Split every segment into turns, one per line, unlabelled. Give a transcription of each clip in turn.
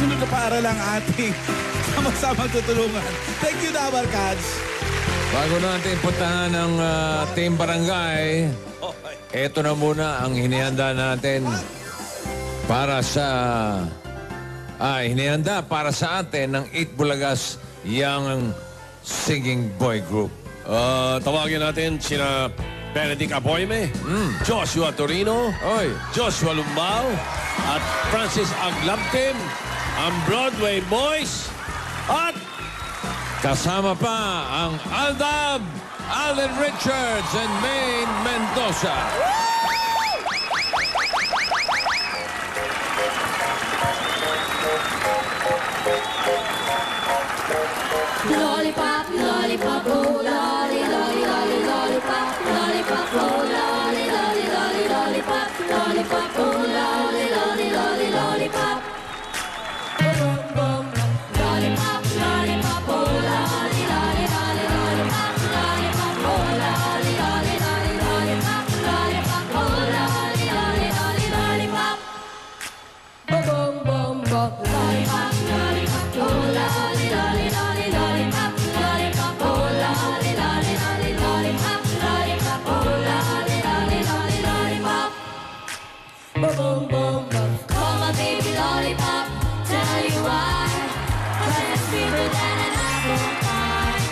susunod na paaralang ating sama-samang tutulungan. Thank you, Dabarkads.
Bago natin puntahan ng Team Barangay, eto na muna ang hinihanda natin para sa... hinihanda para sa atin ng 8 Bulagas Young Singing Boy Group.
Tawagin natin sina Benedict Aboyme, Joshua Torino, Joshua Lumbao, at Francis Aglabtin, ang Broadway Boys, at
kasama pa ang Aldab, Alden Richards, and Maine Mendoza.
Lollipop, lollipop, oh lolly, lolly, lolly, lollipop, lollipop, oh lolly, lolly, lolly, lollipop, lollipop, oh lolly, lolly, lolly, lollipop. Boom, boom, lollipop, lollipop, oh lolly, lolly, lolly, lollipop, lollipop, oh lolly, lolly, lolly, lollipop, lollipop, oh lolly, lolly, lolly, lollipop. Boom, boom, boom, boom, lollipop, lollipop, oh lolly, lolly, lolly, lollipop, lollipop, oh lolly, lolly, lolly, lollipop, lollipop, oh lolly, lolly, lolly, lollipop. Boom, boom, boom, boom. Call my baby lollipop, tell you why. 'Cause it's sweeter than an apple pie.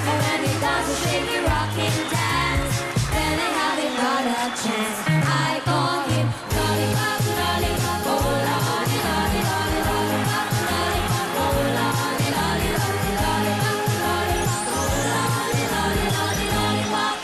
And when he does a shaky rocking dance, then I haven't got a chance. I call him lollipop, lollipop, oh lolly, lolly, lolly, lollipop, lollipop, oh lolly, lolly, lolly, lollipop, lollipop, oh lolly, lolly, lolly, lollipop.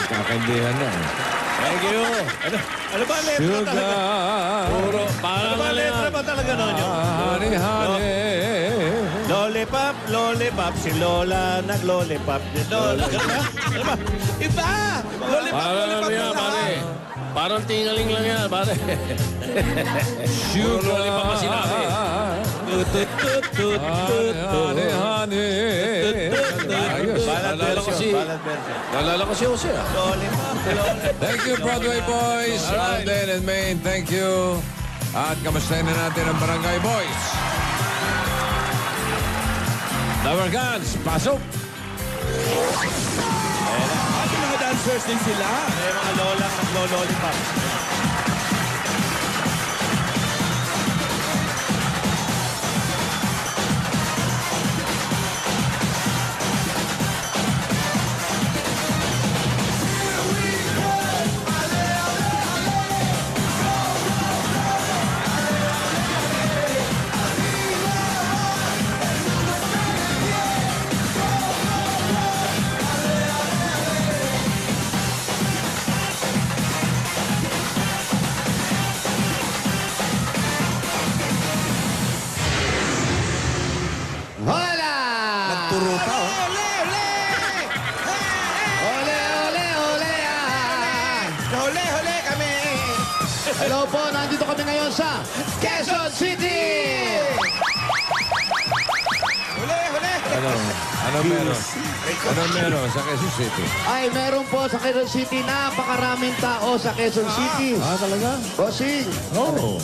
Kakandihan na.
thank you. Ano ba letra talaga? Puro,
Ano ba letra ba talaga nun yun?
Honey, honey.
Lollipop, lollipop, si Lola nag-lollipop. Lola, ano ba? Iba! Lollipop,
Parang ano
lollipop
yan,
na
pare? Parang tingaling lang yan, pare. Puro lollipop pa sinabi.
Honey, honey. Ayos.
Balad version.
Nalala ko si Jose, ah.
Lollipop, lollipop.
Thank you, Broadway Boys. Alden and Maine, thank you. At kamustahin na natin ang Barangay Boys. Lower guns, pasok.
At yung mga dancers din sila. May mga lola nag-lollipop.
puro pa, oh.
Ole, ole!
Ole, ole, ole!
Ole, ole kami!
Hello po, nandito kami ngayon sa Quezon City!
Ole, ole!
Ano meron? Ano meron sa Quezon City?
Ay, meron po sa Quezon City, napakaraming tao sa Quezon City.
Ah, talaga?
Bossing!
Oo.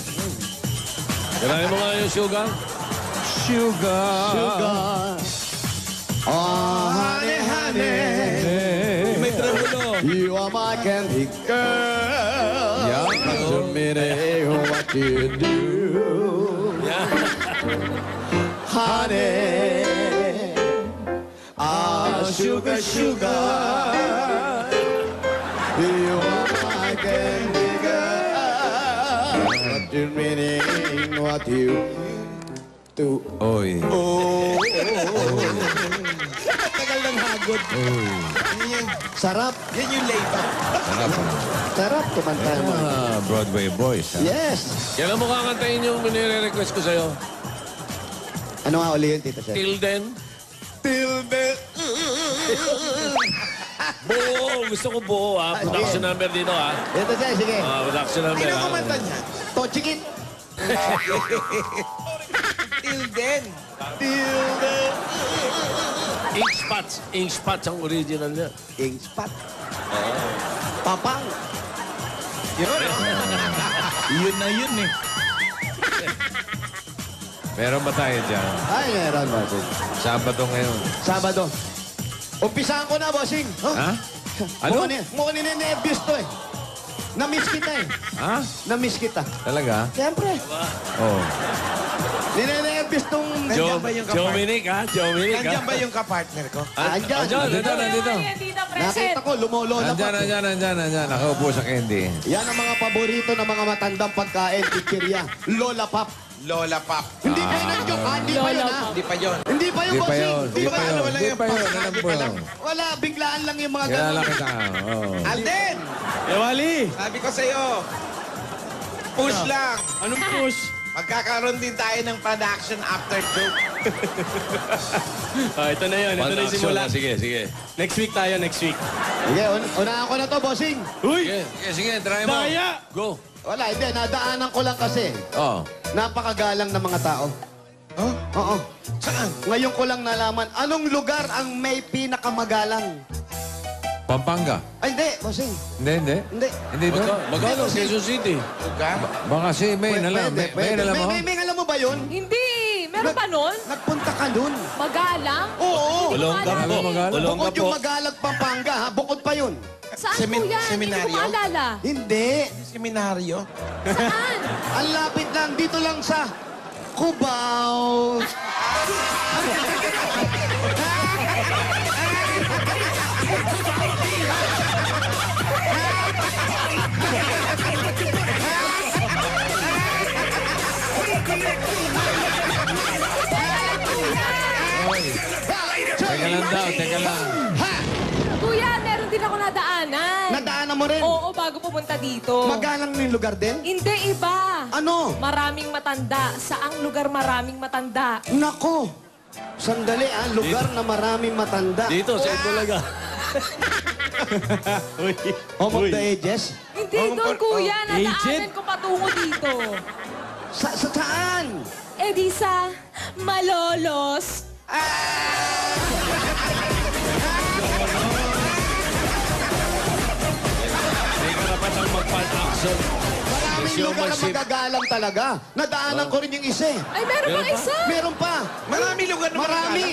Kailangan mo nga yung sugar?
Sugar.
Sugar! Oh, honey, honey!
May trabulo.
You are my candy girl.
Yeah.
So many what you do. Honey. Ah, sugar, sugar. You are my candy girl. What you meaning, what you do.
Oy.
Oh,
Tagal ng hagod. Yan yung,
sarap.
yan yung layback.
Sarap.
Sarap kumanta mo.
Broadway boys, ha?
Yes.
Kailan mo kakantayin yung nire-request ko sa'yo?
Ano nga uli yun, Tito Sir?
Till then?
Till the...
Buo! Gusto ko buo, ha? Production number dito, ha?
Tito Sir, sige.
Production number,
Sino
ha?
kumanta niya?
Tochikit.
Till then.
Till the...
Ink Spots. Ink Spots ang original niya.
King spot. Papang.
Yun na yun eh.
Meron ba tayo dyan?
Ay, meron, bossing.
Sabado ngayon.
Sabado. Umpisahan ko na, bossing. Oh.
Ha? Ano?
Mukhang nininervyos to eh. Na-miss kita eh.
Ha?
Na-miss kita.
Talaga?
Siyempre.
Oh.
Nininervyos tong...
Nandiyan ba yung kapartner?
Dominic, ha? Dominic, ha?
Nandiyan ba yung kapartner ko?
Andyan.
Nandito.
Nakita ko, lumolola pa.
Nandyan. Nakaupo sa candy.
Yan ang mga paborito ng mga matandang pagkain, chichirya. Lola Pop.
Lola Pop.
Hindi kayo nag-joke, ha? Hindi pa yun, ha?
Hindi pa yun.
Hindi pa yun,
Di pa
bossing.
yun.
Di
Di
ba?
pa yun.
Ano, wala
Di
yung
pa yun.
pagkakali
Alam
pa
po
lang.
yun.
Wala, biglaan lang yung mga
Kilala
ganun.
kita. Oh.
Alden!
Wali!
Sabi ko sa'yo, push lang.
Anong push?
Magkakaroon din tayo ng production after joke.
Ito na yun. Ito na yung simula.
Sige, sige.
Next week tayo, next week.
Sige, unahan ko na to, bossing.
Uy!
Sige, try mo.
Daya!
Go!
Wala, hindi. Nadaanan ko lang kasi.
Oh.
Napakagalang ng mga tao.
Huh?
Oo.
Saan?
Ngayon ko lang nalaman, anong lugar ang may pinakamagalang?
Pampanga.
Ay, hindi, bossing.
Hindi.
Hindi.
Hindi doon.
Magkano? Quezon City.
Lugar?
Baka si May na lang. May alam mo?
May alam mo ba yun?
Hindi! Meron pa nun?
Nagpunta ka dun.
Magalang?
Oo.
Olongga po.
Magalang.
Olongga
Bukod
po.
yung Magalag, Pampanga, ha? Bukod pa yun.
Saan po yan? Hindi ko
seminaryo?
maalala.
Hindi.
Seminaryo?
Saan?
Ang lapit lang. Dito lang sa Cubao.
Teka lang daw, teka lang.
Kuya, meron din ako nadaanan.
Nadaanan mo rin.
Oo, bago pumunta dito.
Magalang yung lugar din?
Hindi, iba.
Ano?
Maraming matanda. Saang lugar maraming matanda?
Nako. Sandali, lugar na maraming matanda.
Dito, sa Itbulaga.
Uy!
Home of the Ages?
Hindi doon, kuya. Nadaanan ko patungo dito.
Saan?
Eh di sa Malolos.
May karapatang mag-fan-action.
Maraming lugar na magagalang talaga. Nadaanan ko rin yung isa eh.
Ay, meron pang isa.
Meron pa.
Marami lugar na
Marami.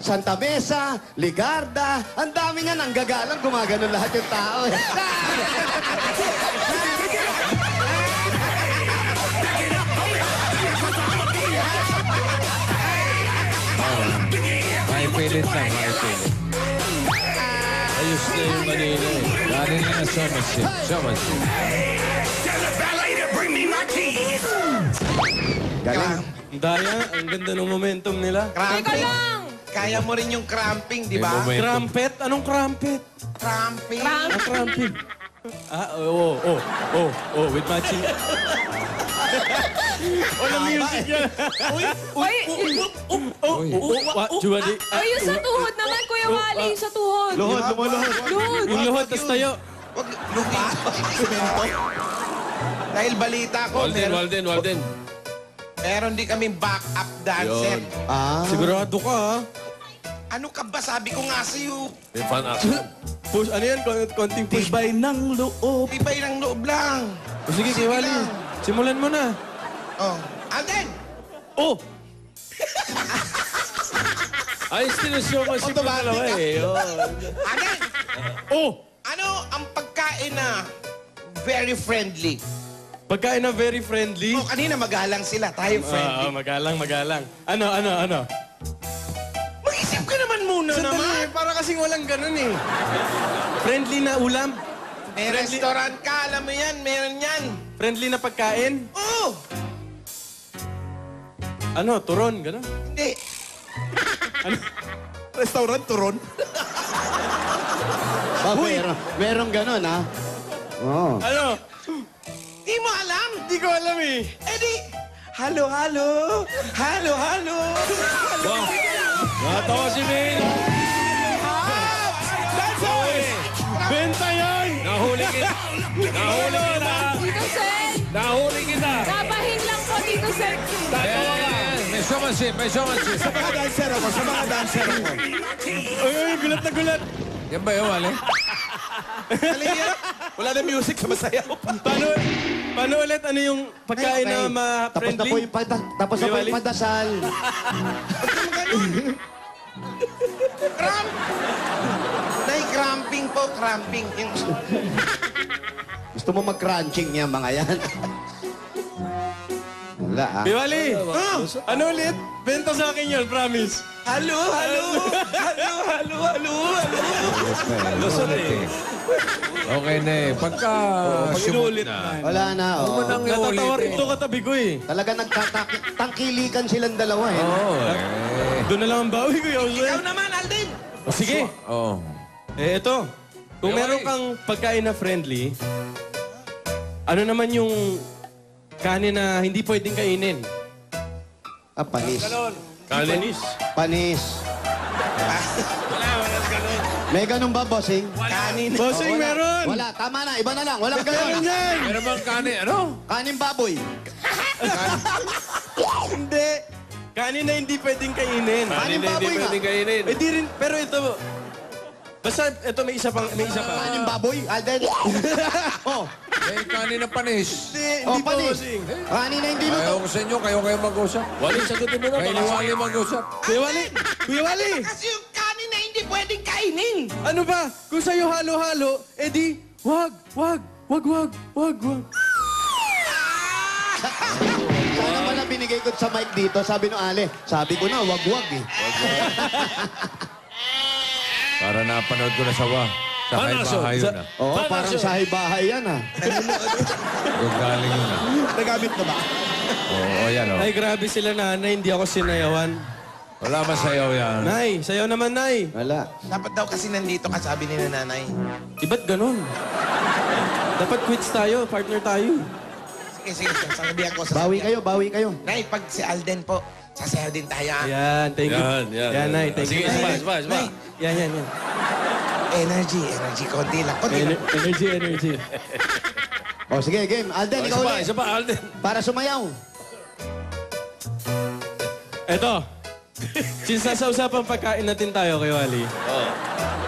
Santa Mesa, Ligarda, ang dami niyan. Ang gagalang, gumagano lahat yung tao eh.
May pilit lang, may pilit.
Ayos na yung kanina eh.
Galing na na showmanship. Showmanship.
Galing.
Daya, ang ganda ng momentum nila.
Teka
Cramping.
lang.
Kaya mo rin yung cramping, di
May
ba?
momentum.
Crumpet? Anong crumpet?
Cramping.
Crumpet. With matching. Walang music yan.
Uy,
Juwali.
ay, yung sa tuhod naman, Kuya Wally, yung sa tuhod.
Luhod, lumuluhod.
Luhod.
Yung luhod, tas tayo.
Wag, lupa. Semento. Dahil balita ko,
Walden.
meron di kaming backup dancer.
Ah.
Sigurado ka, ha?
Ano ka ba? Sabi ko nga sa'yo.
May fan action.
Push, ano yan? Konting push.
Tibay ng loob lang.
O sige, Kuya Wally. Simulan mo na.
Oh. Alden!
Oh!
Ayos din ang show kasi yung dalawa eh. Oh.
Alden!
Oh!
Ano ang pagkain na very friendly?
Pagkain na very friendly.
Oh, kanina magalang sila. Tayo friendly.
Magalang. Ano?
Mag-isip ka naman muna naman.
Sandali, para kasing walang ganun eh. Friendly na ulam.
May restaurant ka, alam mo yan. Meron yan.
Friendly na pagkain.
Oh!
Ano, turon, gano'n?
Hindi.
Restaurant turon. Merong ganun, ha? Oo.
Ano?
Di mo alam.
Hindi ko alam eh.
Eh di, halo.
Wow. Natawa si May.
Benta yan!
Nahuli kita.
Tito Sen,
Nahuli kita.
kapahin lang po, Tito Sen.
May showmanship.
Sa mga dancer ako.
Ay, gulat na gulat.
Yan ba yun, Wally?
Alin yan? Wala na music sa masayaw.
Paano ulit? Ano yung pagkain na
Tapos na
ma-friendly?
po yung tapos na po yung pandasal.
Cramping po, cramping.
Gusto mo mag-crunching niya, mga yan. Wala, ha?
Biwali! Ano ulit? Benta sa akin yun, promise.
Halo.
Okay na eh. Pagka sumot na.
Wala na,
Huwag mo
oh.
nang
Natatawar
iulit
ito katabi ko eh.
Talaga nagtangkilikan silang dalawa, eh.
Oo,
Doon na lang ang bawi ko, Jose.
Ikaw naman, Alden.
Sige.
Oo.
Ito. Kung meron kang pagkain na friendly, ano naman yung kanin na hindi pwedeng kainin?
Ah, panis.
Kanis.
Panis. May ganun ba, bossing?
Kanin.
Bossing, meron!
Wala, tama na. Iba na lang. Walang
Meron
ganun.
yan!
Meron bang kanin? Ano?
Kanin baboy.
Hindi. Kanin na hindi pwedeng kainin.
Kanin baboy nga.
kainin.
Eh di rin, pero ito, basta ito may isa pa.
Kanin baboy, Alden. Oh,
May kanin na panis.
oh,
Hindi pa,
panis.
bossing.
Kanin na hindi luto.
Ayaw ko sa inyo. Kayo mag-usap.
Wali, sagutin mo na.
Kayo ni Wally mag-usap.
Kuya Wally! Kuya Wally!
Kasi yung kanin na hindi pwedeng kainin.
Ano ba? Kung sa'yo halo-halo, edi, wag.
Sana pala binigay ko sa mic dito. Sabi no Ale, sabi ko na, wag-wag eh.
Para napanood ko na sa bahay yun ah.
Oo, parang sahay-bahay yan ah.
Yung galing yun ah.
Nagamit na ba?
Oo, yan oh.
Ay, grabe sila nanay, hindi ako sinayawan.
Wala masayaw yan.
Nay, sayaw naman, Nay.
Wala.
Dapat daw kasi nandito ka, sabi ni nanay.
Ba't ganun? Dapat quits tayo, partner tayo.
Sige, sasabihan ko.
Bawi kayo.
Nay, pag si Alden po, sasayaw din tayo. ah.
Yan, thank you.
Yan.
Nay, thank you.
Sige, spa.
Nay,
Yan.
energy, konti lang.
Energy.
O sige, game. Alden, ikaw ulit.
Isa pa, Alden.
Para sumayaw.
Eto. Since nasa usapang pagkain natin tayo kay Wally.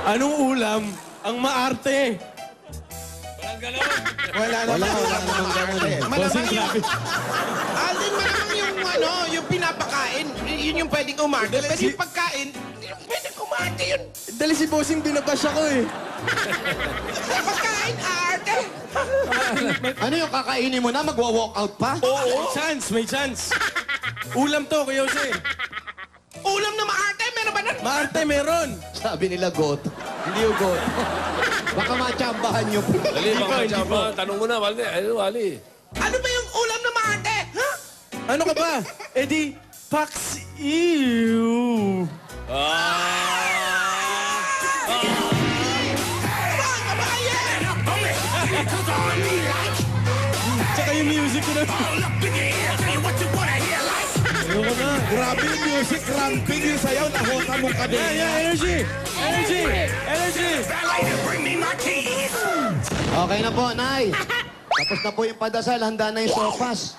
Anong ulam ang maarte?
Wala namang ganun eh. Malamang yung... Alden, malamang yung pinapakain. Yun yung pwedeng umarte. Pero yung pagkain, hindi yung pwedeng umarte yun.
Dali si Bossing binabash ako eh.
Pagkain, arte.
Ano yung kakainin mo na? Magwa-walkout pa?
May chance. Ulam to, Kuya Jose.
Ulam na maarte, meron ba nun?
Maarte, meron.
Sabi nila got. Hindi yung got. Baka matsambahan nyo.
Dali, baka chamba. Tanong mo na, Wally. Wally.
Ano ba yung ulam na maarte? Ha?
Ano ka ba? Eh di, Pax Ew. Tsaka yung music. music ko na. Ayoko na.
Grabe yung music, ramping yung sayaw, nahota mong kadena.
Energy! Energy! Energy!
Okay na po, Nay. Tapos na po yung padasal, handa na yung sopas.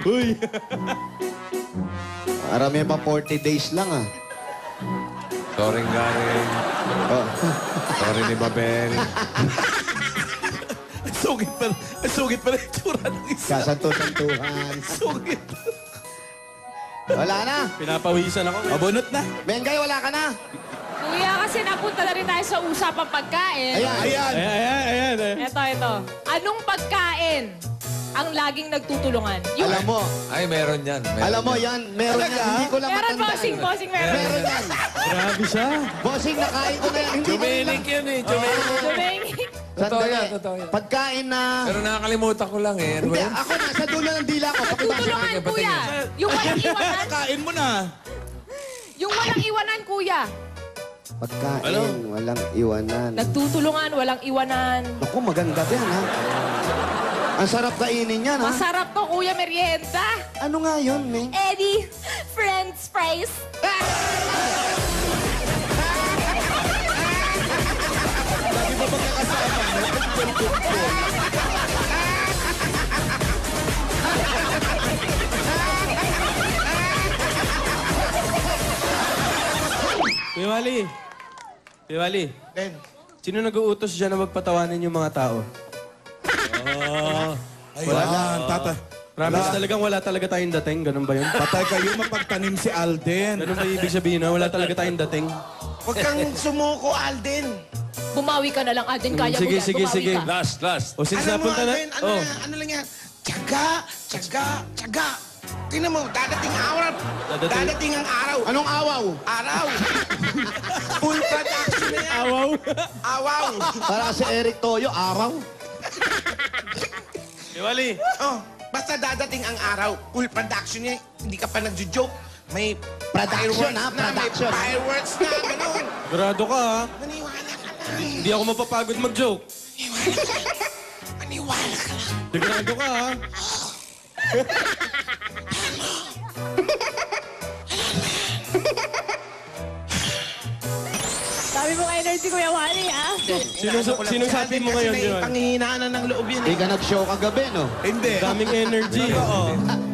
Uy!
Marami pa 40 days lang, ah.
Sorry, Garing.
Oh.
Sorry ni Babel.
Ang sugit pala yung tsura ng isa.
Kasanto-santuhan.
Sugit.
Wala na.
Pinapawisan ako.
Abunot na.
Mengay, wala ka na.
Kuya, kasi napunta na rin tayo sa usapang pagkain.
Ayan.
Ayan.
Ayan.
Ito. Anong pagkain ang laging nagtutulungan?
Alam mo,
Ay, meron yan.
alam mo yan, meron yan. Hindi ko lang
Meron,
matandaan.
bossing, meron.
Meron yan.
Grabe siya.
Bossing, nakain ko na yan. Hindi ko lang.
yan eh. Chumilik.
Dumengi.
Totoo
Sandali.
yan, totoo yan.
Pagkain na...
Pero nakakalimutan ko lang eh. Ano
Hindi,
ba yan?
ako nasa dulo ng dila ko. Pakibasa.
Nagtutulungan,
Patingin,
kuya. Yung walang iwanan.
Kain mo na.
Yung walang iwanan, kuya.
Pagkain, walang iwanan.
Nagtutulungan, walang iwanan.
Naku, maganda yan, ha? Ang sarap kainin yan, ha?
Masarap to, kuya, merienda.
Ano nga yun, Meng?
Eddie, French fries.
Lagi ba magkakasama?
Kuya Wally. Kuya Wally.
Ben,
Sino nag-uutos dyan na magpatawanin yung mga tao?
Ayan, tata.
Promise talagang wala talaga tayong dating. Ganun ba yun?
Patay kayo mapagtanim si Alden.
Ganun ba ibig sabihin na wala talaga tayong dating?
huwag kang sumuko, Alden.
Bumawi ka na lang, Alden. Kaya mo
Sige,
yan.
sige,
Bumawi
sige.
ka.
Last.
O since
Alam mo,
napunta na...
Alden,
Oh,
ano lang yan? Tiyaga. Tingnan mo, dadating ang araw. Dadating ang araw.
Anong awaw?
Araw. Full production na yan.
awaw.
Awaw.
Para si Eric Toyo, araw.
Kuya Wally.
Oh, basta dadating ang araw. Full production yan. Hindi ka pa nagjo-joke. May
Production,
fireworks
ha?
na,
Production.
May fireworks na, gano'n.
Grado ka, ha?
Maniwala ka lang.
Hindi ako mapapagod mag-joke.
Maniwala ka lang.
Grado ka, ha?
Sabi mo energy, Kuya Wally, ah.
Sino sabi mo ngayon,
May
di ba?
panghihinaan ng loob yun
Hindi
eh.
ka nag-show kagabi, no?
Hindi.
Daming energy.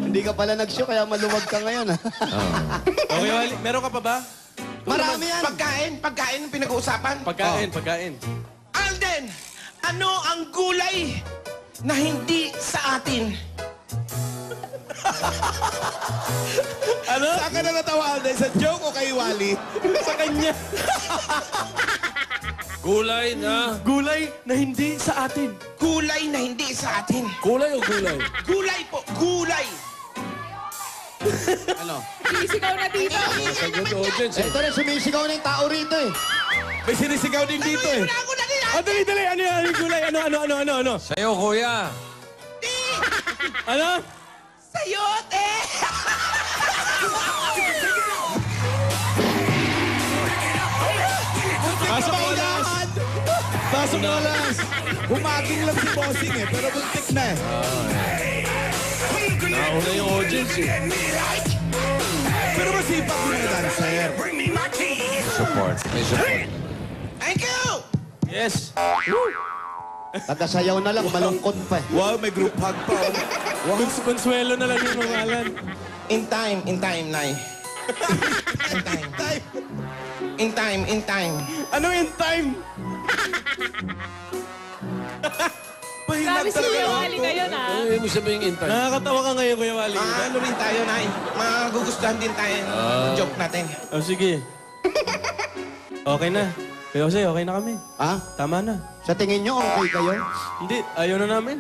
Hindi ka pala nag-show, kaya maluwag ka ngayon, ha?
Okay, Wally. Meron ka pa ba?
Marami yan.
Pagkain ang pinag-uusapan.
Pagkain.
Alden, ano ang gulay na hindi sa atin?
Ano? Saan ka na natawa, Alden? Sa joke o kay Wally?
Sa kanya.
Gulay na.
Gulay na hindi sa atin.
Gulay na hindi sa atin.
Kulay o gulay?
Gulay po, gulay.
Sisigaw na dito.
Sagot audience eh.
Ito rin, sumisigaw na yung tao rito, eh.
May sinisigaw din dito eh.
Ako na din
Oh, dali. Ano yung gulay? Ano?
Sa'yo, kuya.
Ano?
Sayote!
Pasok mo lang.
Pasok na lang. Humaging lang si Bossing eh, pero buntik na eh.
Nauna yung audience eh.
Pero masipag yung mga dancer.
Support. May support.
Thank you!
Yes.
Tagasayaw na lang, malungkot pa, eh.
Wow, may group hug pa. Oh.
Consuelo na lang yung pangalan.
In time, Nay. In time.
Ano yung time?
Grabe si Kuya Wally ngayon, ah.
Ano ibig sabihin intern?
Nakakatawa ka ngayon, Kuya Wally.
Ano rin tayo, Nay? Magugustuhan din tayo ng joke natin.
Oh, sige. Okay na. Kuya Jose, okay na kami.
Ha?
Tama na.
Sa tingin nyo, okay kayo?
Hindi, ayaw na namin.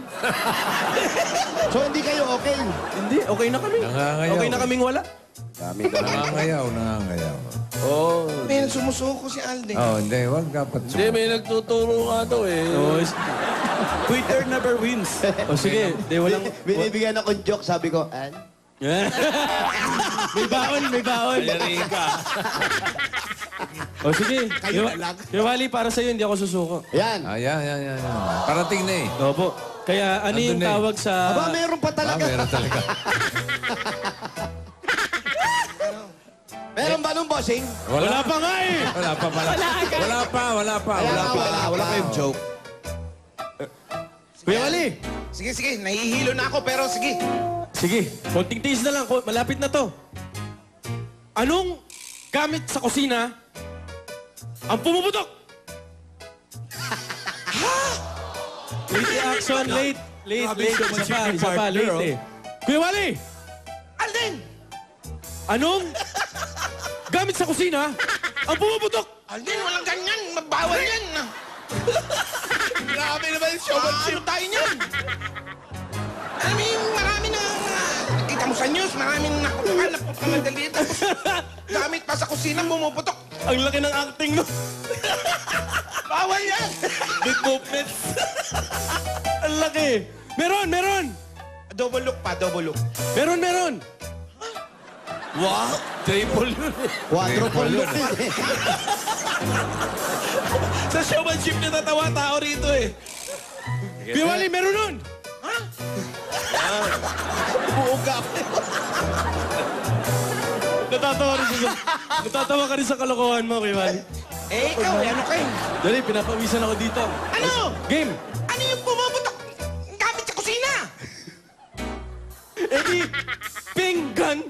So, hindi kayo okay?
Hindi, okay na kami.
Nangangayaw.
Okay na kaming wala.
Dami-dami.
Nangangayaw. Oh.
May sumusuko si Alden.
Oh, hindi. Wag dapat.
Hindi, may nagtuturo nga daw eh.
Oh,
Twitter never wins.
oh sige. Di, walang...
Binibigyan akong joke, sabi ko, An?
may baon.
Ayarin ka.
Oh, sige. Kuya Wally, para sa'yo, hindi ako susuko.
Yan.
Ayan. Parating na eh.
Opo. Kaya ano yung
Andun eh.
tawag sa...
Aba, meron pa talaga.
Meron talaga.
Meron ba nung bossing?
Wala pa nga eh!
Wala pa pala. Wala pa.
Wala kayong joke.
Kuya Wally!
Sige, nahihilo na ako pero sige.
Sige, konting tiis na lang. Malapit na to. Anong gamit sa kusina ang pumuputok? Late action, late. Isa pa, late eh. Kuya Wally!
Alden!
Anong gamit sa kusina ang pumuputok?
Alden, walang ganyan. Mabawal yan. Grabe naman yung showmanship. Ano tayo niyan? Alam mo yung marami na... Kita mo sa news, maraming nakutukan na madali. Tapos gamit pa sa kusina, bumuputok.
Ang laki ng acting mo.
Bawal yan!
Big movements. Ang laki. Meron.
Double look pa, double look.
Meron.
Wow! Triple yun.
Quadruple look din eh.
Sa showmanship niya tatawa tao rito eh.
Kuya Wally, meron nun.
Buuga.
Natatawa ka rin sa kalokohan mo, Kuya Wally.
Eh, ikaw, ano kayo?
Dali, pinapawisan ako dito.
Ano?
Game.
Ano yung bumuputok? Gamit sa kusina?
Eddie, pinggan.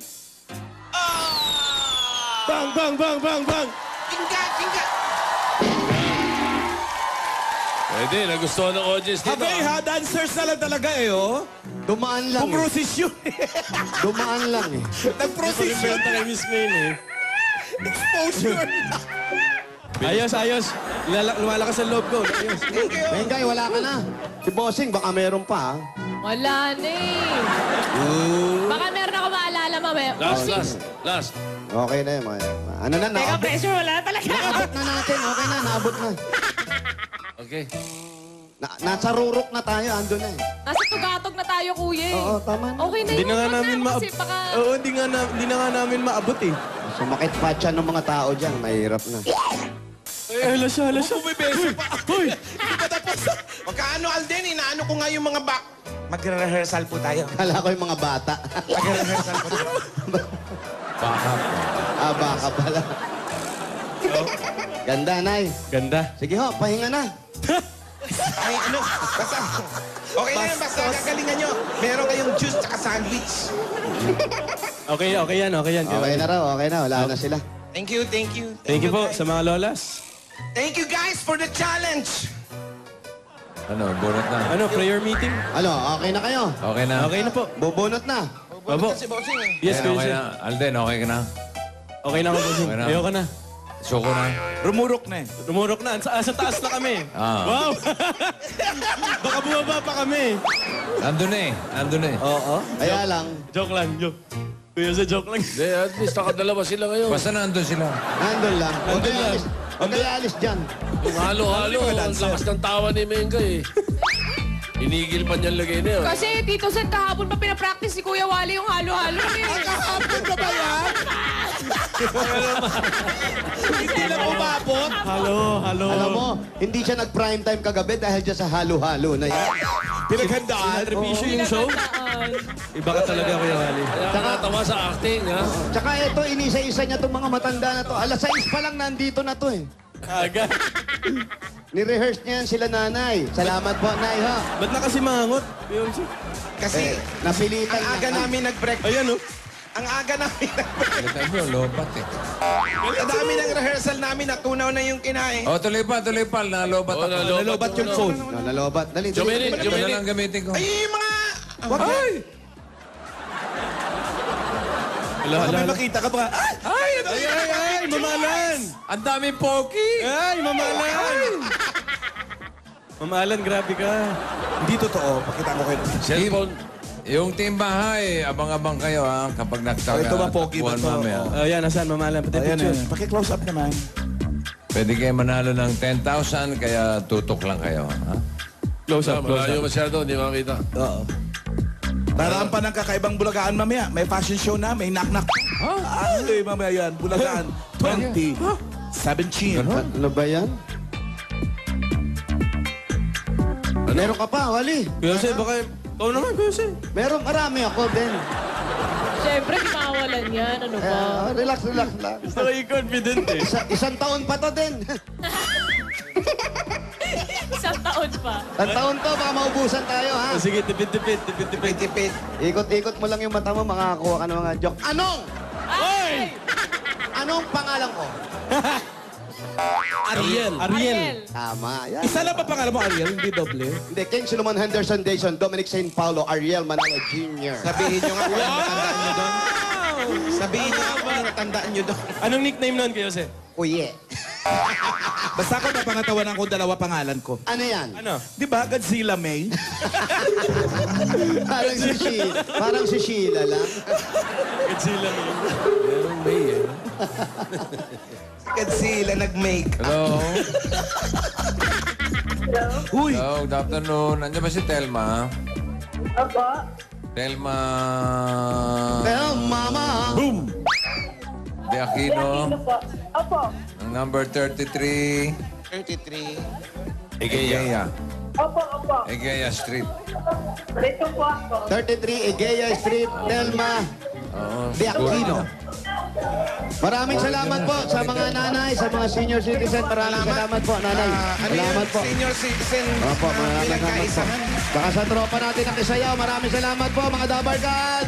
Bang!
Tingga!
Pwede, nagustuhan ng audience dito.
Habay ha, dancers na lang talaga eh, oh.
Dumaan lang eh.
Pumrosisyon.
Dumaan lang eh.
Nag-prosesyon.
Palimbenta kay Miss Maine eh.
Exposure.
Ayos. Lumalakas ang loob ko. Ayos.
Bengay, wala ka na. Si bossing, baka meron pa ha.
Wala na eh. Baka meron ako maalala, mami.
Last.
Okay na yun. Ano na,
Teka,
naabot.
pressure, wala talaga.
Naabot na natin. Okay na, naabot na.
Okay.
Nasa rurok na tayo, ando na eh.
Nasa tugatog na tayo, kuya eh.
Oo, tama na.
Okay na
Hindi
yun.
na nga
Wag
namin
kasi baka...
Oo, hindi na nga namin maabot eh.
Sumakit pa siya ng mga tao dyan, mahirap na.
Ay, hala siya.
May beso pa.
Hoy!
Magkaano, Alden? Inaano ko nga yung mga Magre-rehearsal po tayo.
Kala ko yung mga bata.
Magre-rehearsal po tayo.
Baka.
Baka pala. Ganda, Nay.
Ganda.
Sige ho, pahinga na.
Ay, ano? Basta. Okay na yan, basta gagalingan nyo. Meron kayong juice tsaka sandwich.
Okay yan.
Okay na raw, okay na. Wala na sila.
Thank you.
Thank you po
guys.
sa mga lolas.
Thank you guys for the challenge.
Ano, bunot na.
Ano, prayer meeting?
Ano, okay na kayo?
Okay na.
Okay na po.
Bubunot na.
Opo.
Si Bossing eh.
Yes,
Okay
Kuya
na. Alden, okay ka na?
Okay na ako, Bossing.
Okay na.
Ayoko na.
Suko na.
Rumurok na eh.
Rumurok na. Sa taas na kami.
Ah.
Wow! Baka bumaba pa kami.
Andun na eh.
Oo.
Kaya lang,
Joke lang. Kuya, sa joke lang.
Hindi, at least nakadalawa sila ngayon.
Basta nandun sila.
nandun lang. Huwag
Nandun
kayo
lang.
alis. Huwag kayo alis dyan.
Yung halo-halo, ang lakas ng tawa ni Menga eh. Inigil pa niyan lagay na yun.
Kasi Tito Sen, kahapon pa pinapractice si Kuya Wally yung halo-halo eh.
Kahapon na ba yan? Hindi lang umabot.
Halo.
Alam mo, hindi siya nag-prime time kagabi dahil dyan sa halo-halo na yan.
Pinaghandaan.
Revision yung show. Iba ka talaga, Kuya Wally.
Kaya nakatawa sa acting, ha?
Tsaka ito, inisa-isa niya itong mga matanda na to. Alas 6 pa lang nandito na to eh.
Aga.
Ni-rehearse niya yan sila nanay. Salamat po, Nay, ha?
Ba't na kasi mangot?
Kasi
Napilitan
ang aga namin nag-break.
Ayan, oh.
Ang aga namin nag-break.
Kita mo, lobat eh.
Ang dami ng rehearsal namin, natunaw na yung kinain.
Oh, tuloy pa. Nalobat ako.
Nalobat yung phone.
No, nalobat. Dali,
Jumeli,
dali.
Ito na lang gamitin ko.
Ay, yung mga...
Ay!
Hala.
May makita ka pa. Ay!
Ay, mamalan!
Ang daming pogi!
Ay, mamalan! Mamalan, grabe ka.
Hindi totoo. Pakita ko kayo.
Cellphone.
Yung team bahay, abang-abang kayo ha, kapag nagtaga.
Ito ba, pogi ba to?
Mamaya.
Ayan, nasaan mamalan? Pati
Ayan,
picture.
ayan. Paki-close up naman.
Pwede kayo manalo ng 10,000, kaya tutok lang kayo. Ha?
Close up, close
Malayo
up.
masyado, hindi makita.
Oo. Daraan pa ng kakaibang bulagaan mamaya. May fashion show na, may knock-knock. Ay, mamaya yan. Bulagaan 2017.
Ano ba yan? Meron ka pa, Wally.
Kuya Jose, baka... Ikaw naman, Kuya Jose.
Meron, marami ako, Ben.
Siyempre, di mawalan yan. Ano ba?
Relax lang.
Gusto ko yung confident eh.
Isang taon pa to, din.
Isang taon pa.
Isang taon to, baka maubusan tayo, ha?
Sige, tipid.
Tipid.
Ikot-ikot mo lang yung mata mo, makakakuha ka ng mga joke. Anong pangalan ko?
Ariel.
Tama, yan.
Isa lang ba pangalan mo, Ariel? Hindi doble.
Hindi, King Solomon Henderson Dayson, Dominic St. Paulo, Ariel Manalo Jr.
Sabihin nyo nga kung ano natandaan nyo doon. Sabihin nyo nga kung ano natandaan nyo doon.
Anong nickname nun, Kuya Jose?
Kuye.
Basta ako napangatawanan ko dalawa pangalan ko.
Ano yan?
Ano?
Di ba, Godzilla May?
Parang si Sheila lang.
Godzilla mo.
Merong May eh.
Godzilla nag-make.
Hello?
Uy!
Hello, good afternoon. Nandiyan ba si Telma?
Opo.
Telma...
Pero, mama.
Boom!
De Aquino.
Sino po? Opo.
Ang number 33.
33.
Egeya.
Opo.
Egeya Street.
Dito po ako.
33 Egeya Street, Telma
Oo.
de Aquino. Maraming salamat po sa mga nanay, sa mga senior citizen. Maraming salamat po, nanay.
Ano yun?
Salamat po.
Senior citizen
Opo, maraming salamat po.
pinagkaisahan.
Baka sa tropa natin ang isayaw. Maraming salamat po, mga Dabarkad.